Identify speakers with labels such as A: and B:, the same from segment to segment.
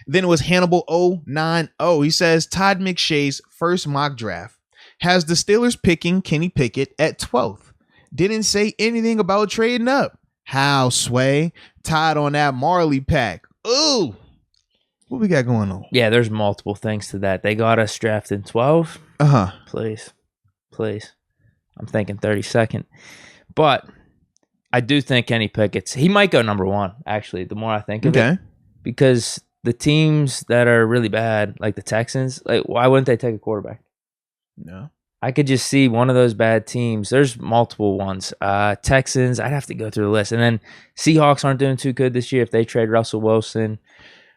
A: Then it was Hannibal 090. He says Todd McShay's first mock draft has the Steelers picking Kenny Pickett at 12th. Didn't say anything about trading up. How, Sway? Todd on that Marley pack. Ooh. What we got going on?
B: Yeah, there's multiple things to that. They got us drafted 12.
A: Uh-huh.
B: Please. I'm thinking 32nd. But I do think Kenny Pickett's, he might go number 1, actually, the more I think of it. Because the teams that are really bad, like the Texans, like why wouldn't they take a quarterback?
A: No.
B: I could just see one of those bad teams. There's multiple ones. Texans, I'd have to go through the list. And then Seahawks aren't doing too good this year if they trade Russell Wilson.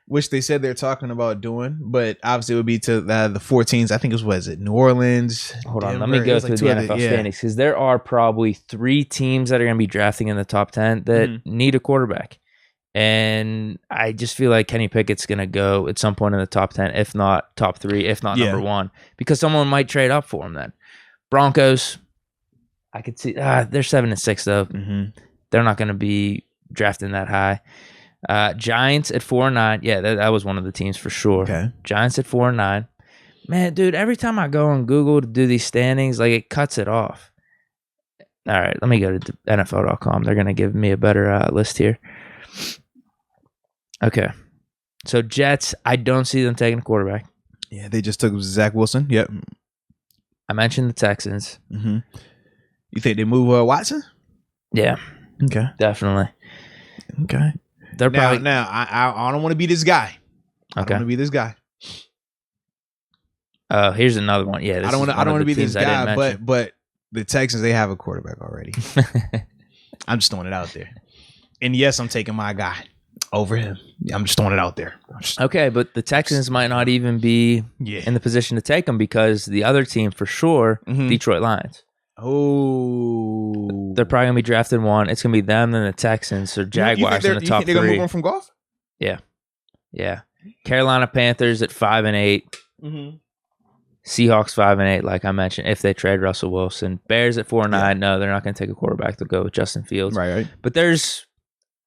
A: Which they said they're talking about doing, but obviously it would be to the 4 teams. I think it was New Orleans.
B: Hold on,
A: Denver.
B: let me go through the NFL standings because there are probably 3 teams that are going to be drafting in the top 10 that need a quarterback. And I just feel like Kenny Pickett's going to go at some point in the top 10, if not top 3, if not number 1, because someone might trade up for him then. Broncos, I could see, they're 7-6 though. They're not going to be drafting that high. Giants at 4-9. Yeah, that was one of the teams for sure.
A: Okay.
B: Giants at 4-9. Man, dude, every time I go on Google to do these standings, like it cuts it off. All right, let me go to NFL.com. They're going to give me a better list here. Okay. So Jets, I don't see them taking a quarterback.
A: Yeah, they just took Zach Wilson. Yep.
B: I mentioned the Texans.
A: You think they move Watson?
B: Yeah.
A: Okay.
B: Definitely.
A: Okay.
B: They're probably
A: now I don't want to be this guy. I don't want to be this guy.
B: Here's another one. Yeah,
A: I don't want to be this guy, but the Texans, they have a quarterback already. I'm just throwing it out there. And yes, I'm taking my guy over him. I'm just throwing it out there.
B: Okay, but the Texans might not even be in the position to take him because the other team for sure, Detroit Lions.
A: Oh,
B: they're probably gonna be drafted 1. It's gonna be them and the Texans or Jaguars in the top 3.
A: They're gonna move on from golf?
B: Yeah. Carolina Panthers at 5-8. Seahawks 5-8, like I mentioned, if they trade Russell Wilson. Bears at 4-9. No, they're not gonna take a quarterback. They'll go with Justin Fields.
A: Right.
B: But there's,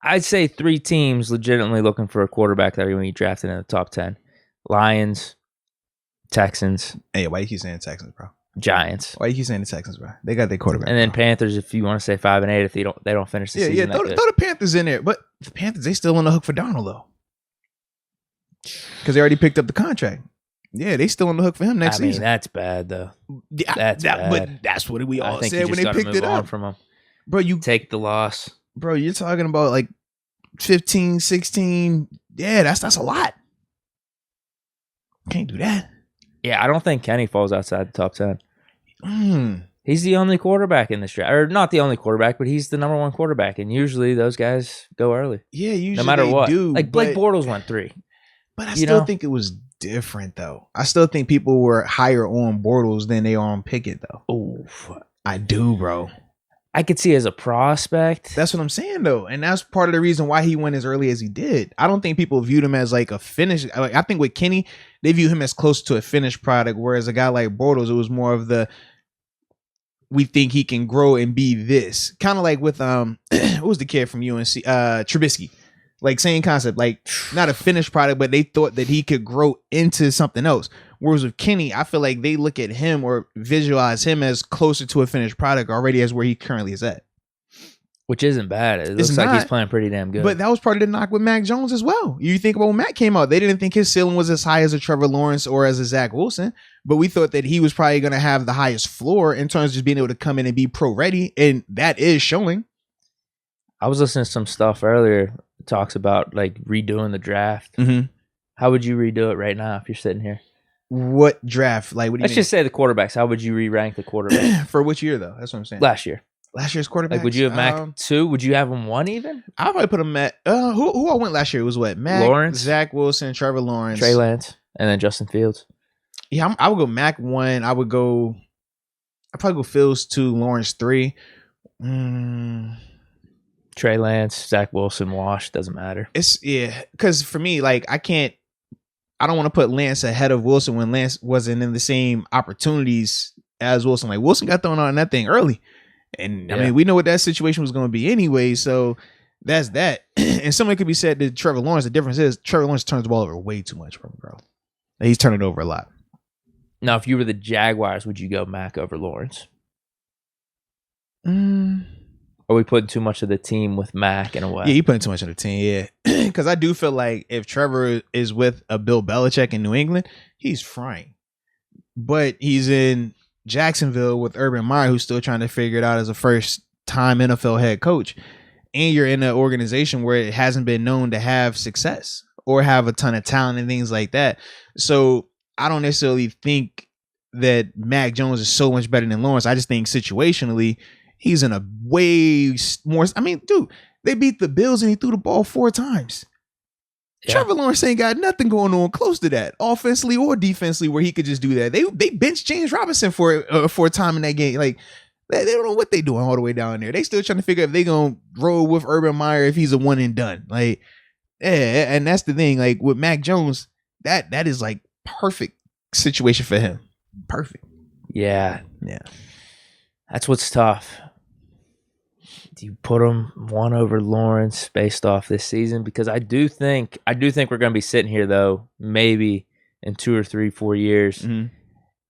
B: I'd say 3 teams legitimately looking for a quarterback that are gonna be drafted in the top 10. Lions, Texans.
A: Hey, why you keep saying Texans, bro?
B: Giants.
A: Why you keep saying the Texans, bro? They got their quarterback.
B: And then Panthers, if you want to say 5-8, if they don't finish the season.
A: Throw the Panthers in there. But the Panthers, they still on the hook for Donald though, because they already picked up the contract. Yeah, they still on the hook for him next season.
B: That's bad though. That's bad.
A: But that's what we all said when they picked it up
B: from him.
A: Bro, you
B: take the loss.
A: Bro, you're talking about like 15, 16. Yeah, that's a lot. Can't do that.
B: Yeah, I don't think Kenny falls outside the top 10. He's the only quarterback in this draft. Or not the only quarterback, but he's the number 1 quarterback. And usually those guys go early.
A: Yeah, usually
B: no matter what.
A: Do,
B: like Blake Bortles went 3.
A: But I still think it was different, though. I still think people were higher on Bortles than they are on Pickett, though.
B: Oh,
A: I do, bro.
B: I could see as a prospect.
A: That's what I'm saying, though. And that's part of the reason why he went as early as he did. I don't think people viewed him as like a finished. Like, I think with Kenny, they view him as close to a finished product, whereas a guy like Bortles, it was more of the, we think he can grow and be this. Kind of like with, what was the kid from UNC? Trubisky. Like, same concept. Like, not a finished product, but they thought that he could grow into something else. Whereas with Kenny, I feel like they look at him or visualize him as closer to a finished product already as where he currently is at.
B: Which isn't bad. It looks like he's playing pretty damn good.
A: But that was part of the knock with Mac Jones as well. You think about when Mac came out, they didn't think his ceiling was as high as a Trevor Lawrence or as a Zach Wilson. But we thought that he was probably going to have the highest floor in terms of just being able to come in and be pro ready. And that is showing.
B: I was listening to some stuff earlier. It talks about like redoing the draft. How would you redo it right now if you're sitting here?
A: What draft? Like, what do you
B: Let's just say the quarterbacks. How would you re-rank the quarterback?
A: For which year, though? That's what I'm saying.
B: Last year.
A: Last year's quarterback.
B: Like, would you have Mac 2? Would you have him 1 even?
A: I'll probably put him at who I went last year. It was what? Mac,
B: Lawrence,
A: Zach Wilson, Trevor Lawrence,
B: Trey Lance, and then Justin Fields.
A: Yeah, I would go Mac 1. I'd probably go Fields 2, Lawrence 3.
B: Trey Lance, Zach Wilson, Wash, doesn't matter.
A: Because for me, like, I don't want to put Lance ahead of Wilson when Lance wasn't in the same opportunities as Wilson. Like, Wilson got thrown on that thing early. And I mean, we know what that situation was going to be anyway. So That's that. And something could be said to Trevor Lawrence. The difference is Trevor Lawrence turns the ball over way too much, bro. He's turning it over a lot.
B: Now, if you were the Jaguars, would you go Mac over Lawrence? Are we putting too much of the team with Mac in a way?
A: Yeah, you putting too much of the team, yeah. Because I do feel like if Trevor is with a Bill Belichick in New England, he's frying. But he's in Jacksonville with Urban Meyer, who's still trying to figure it out as a first-time NFL head coach. And you're in an organization where it hasn't been known to have success or have a ton of talent and things like that. So I don't necessarily think that Mac Jones is so much better than Lawrence. I just think situationally, he's in a way more. I mean, dude, they beat the Bills and he threw the ball 4 times. Yeah. Trevor Lawrence ain't got nothing going on close to that, offensively or defensively, where he could just do that. They benched James Robinson for a time in that game. Like, they don't know what they doing all the way down there. They still trying to figure out if they gonna roll with Urban Meyer if he's a one and done. Like, yeah, and that's the thing. Like with Mac Jones, that is like perfect situation for him. Perfect.
B: Yeah. That's what's tough. Do you put him one over Lawrence based off this season? Because I do think we're going to be sitting here though, maybe in 2 or 3, 4 years,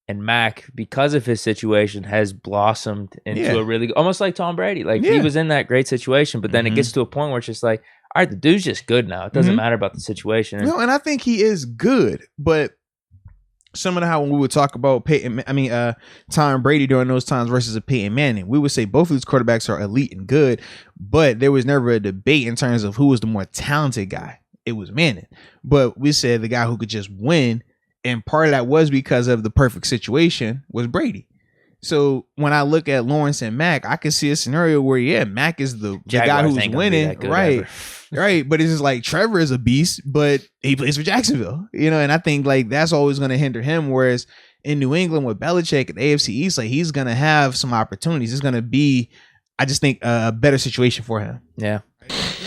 B: and Mac, because of his situation, has blossomed into a really almost like Tom Brady. Like he was in that great situation, but then it gets to a point where it's just like, all right, the dude's just good now. It doesn't matter about the situation.
A: No, and I think he is good, but similar to how when we would talk about Tom Brady during those times versus a Peyton Manning, we would say both of these quarterbacks are elite and good, but there was never a debate in terms of who was the more talented guy. It was Manning, but we said the guy who could just win, and part of that was because of the perfect situation was Brady. So when I look at Lawrence and Mac, I can see a scenario where Mac is the guy who's winning, right? Right, but it's just like Trevor is a beast, but he plays for Jacksonville, and I think like that's always going to hinder him. Whereas in New England with Belichick and AFC East, like he's going to have some opportunities. It's going to be, I just think, a better situation for him.
B: Yeah.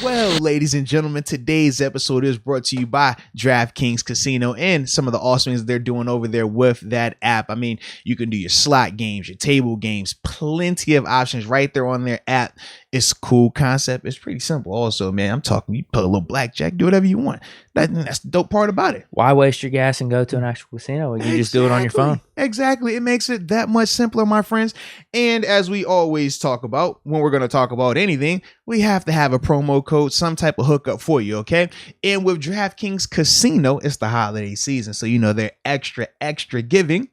A: Well, ladies and gentlemen, today's episode is brought to you by DraftKings Casino and some of the awesome things they're doing over there with that app. I mean, you can do your slot games, your table games, plenty of options right there on their app. It's a cool concept. It's pretty simple. Also, man, I'm talking, you play a little blackjack, do whatever you want. That's the dope part about it.
B: Why waste your gas and go to an actual casino when you just do it on your phone?
A: Exactly. It makes it that much simpler, my friends. And as we always talk about, when we're going to talk about anything, we have to have a promo code, some type of hookup for you, okay? And with DraftKings Casino, it's the holiday season, so they're extra giving.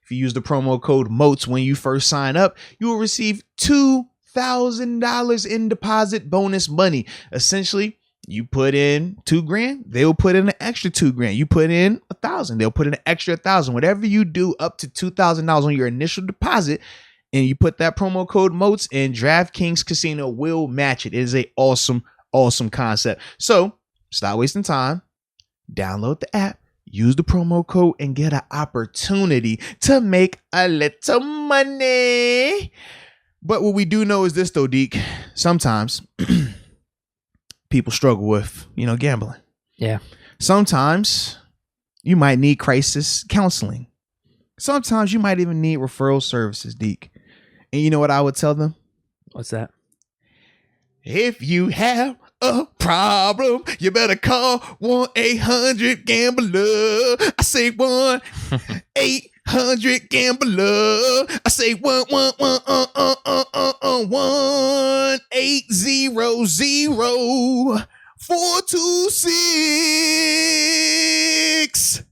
A: If you use the promo code MOATS when you first sign up, you will receive $2,000 in deposit bonus money. Essentially, you put in $2,000, they will put in an extra $2,000. You put in $1,000, they'll put in an extra $1,000. Whatever you do up to $2,000 on your initial deposit, and you put that promo code MOATS, and DraftKings Casino will match it. It is a awesome concept. So stop wasting time. Download the app, use the promo code, and get an opportunity to make a little money. But what we do know is this, though, Deke. Sometimes people struggle with, gambling.
B: Yeah.
A: Sometimes you might need crisis counseling. Sometimes you might even need referral services, Deke. And you know what I would tell them?
B: What's that?
A: If you have a problem, you better call 1-800-GAMBLER. I say 1-800-GAMBLER. I say 1-800-426-2536.